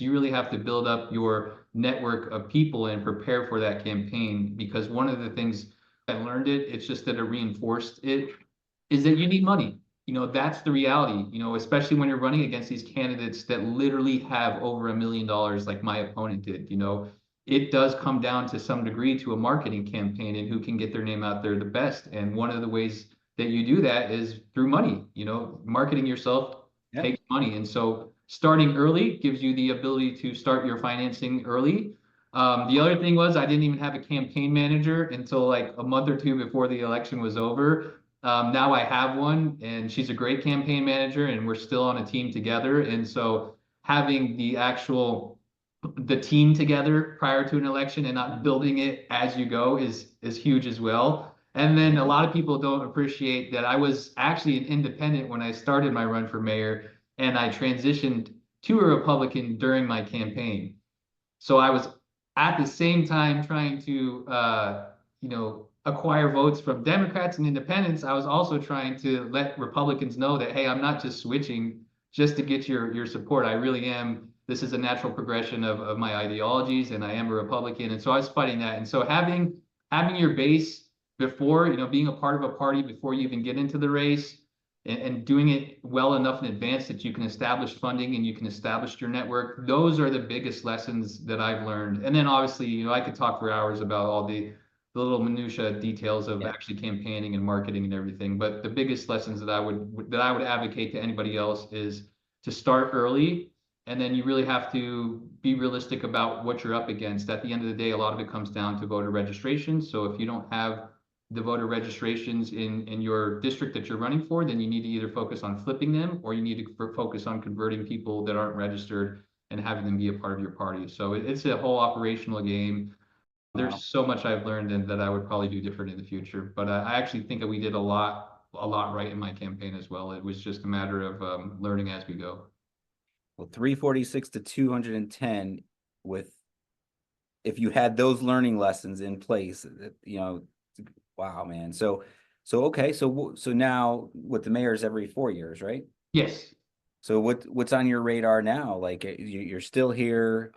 You really have to build up your network of people and prepare for that campaign, because one of the things I learned it's just that it reinforced it, is that you need money. That's the reality, especially when you're running against these candidates that literally have over $1 million like my opponent did. It does come down to some degree to a marketing campaign and who can get their name out there the best. And one of the ways that you do that is through money. Marketing yourself Yeah. takes money. And so starting early gives you the ability to start your financing early. The other thing was I didn't even have a campaign manager until like a month or two before the election was over. Now I have one, and she's a great campaign manager, and we're still on a team together. And so having the team together prior to an election and not building it as you go is huge as well. And then a lot of people don't appreciate that I was actually an independent when I started my run for mayor, and I transitioned to a Republican during my campaign. So I was at the same time trying to, acquire votes from Democrats and independents. I was also trying to let Republicans know that, hey, I'm not just switching just to get your support. I really am. This is a natural progression of my ideologies, and I am a Republican. And so I was fighting that. And so having your base before, being a part of a party before you even get into the race, and doing it well enough in advance that you can establish funding and you can establish your network. Those are the biggest lessons that I've learned. And then obviously, I could talk for hours about all the little minutia details of Yeah. actually campaigning and marketing and everything. But the biggest lessons that I would advocate to anybody else is to start early. And then you really have to be realistic about what you're up against. At the end of the day, a lot of it comes down to voter registration. So if you don't have the voter registrations in your district that you're running for, then you need to either focus on flipping them, or you need to focus on converting people that aren't registered and having them be a part of your party. So it's a whole operational game. Wow. There's so much I've learned and that I would probably do different in the future. But I actually think that we did a lot right in my campaign as well. It was just a matter of learning as we go. Well, 346 to 210 with, if you had those learning lessons in place, wow, man. So okay, so now with the mayor's every 4 years, right? Yes. So what's on your radar now? Like you're still here.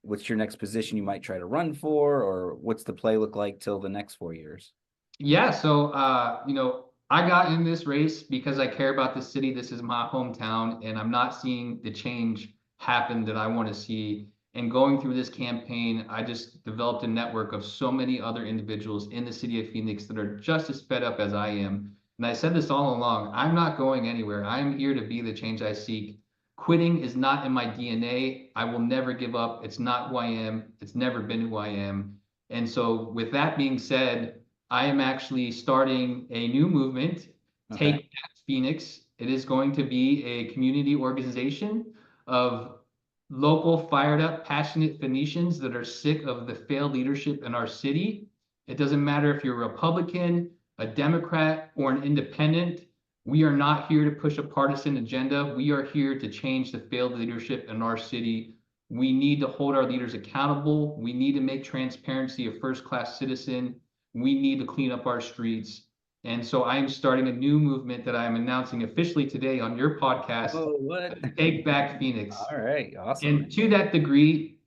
What's your next position you might try to run for, or what's the play look like till the next 4 years? Yeah, so I got in this race because I care about the city. This is my hometown, and I'm not seeing the change happen that I want to see. And going through this campaign, I just developed a network of so many other individuals in the city of Phoenix that are just as fed up as I am. And I said this all along, I'm not going anywhere. I'm here to be the change I seek. Quitting is not in my DNA. I will never give up. It's not who I am. It's never been who I am. And so, with that being said, I am actually starting a new movement, Okay. Take Back Phoenix. It is going to be a community organization of local, fired up, passionate Phoenicians that are sick of the failed leadership in our city. It doesn't matter if you're a Republican, a Democrat, or an independent. We are not here to push a partisan agenda. We are here to change the failed leadership in our city. We need to hold our leaders accountable. We need to make transparency a first-class citizen. We need to clean up our streets. And so I am starting a new movement that I'm announcing officially today on your podcast, Oh, what? Take Back Phoenix. All right, awesome. And to that degree,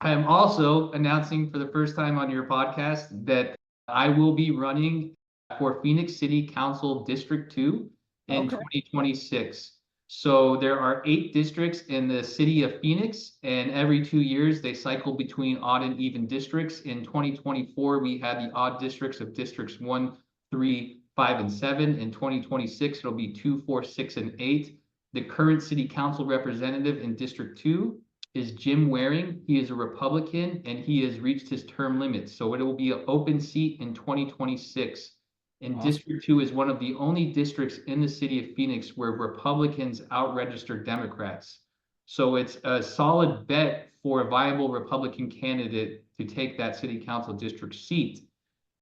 I am also announcing for the first time on your podcast that I will be running for Phoenix City Council District 2 in Okay. 2026. So there are 8 districts in the city of Phoenix, and every 2 years they cycle between odd and even districts. In 2024, we had the odd districts of districts 1, 3, 5, and 7. In 2026, it'll be 2, 4, 6, and 8. The current city council representative in District 2 is Jim Waring. He is a Republican, and he has reached his term limit. So it will be an open seat in 2026. And Awesome. District 2 is one of the only districts in the city of Phoenix where Republicans out-register Democrats. So it's a solid bet for a viable Republican candidate to take that city council district seat.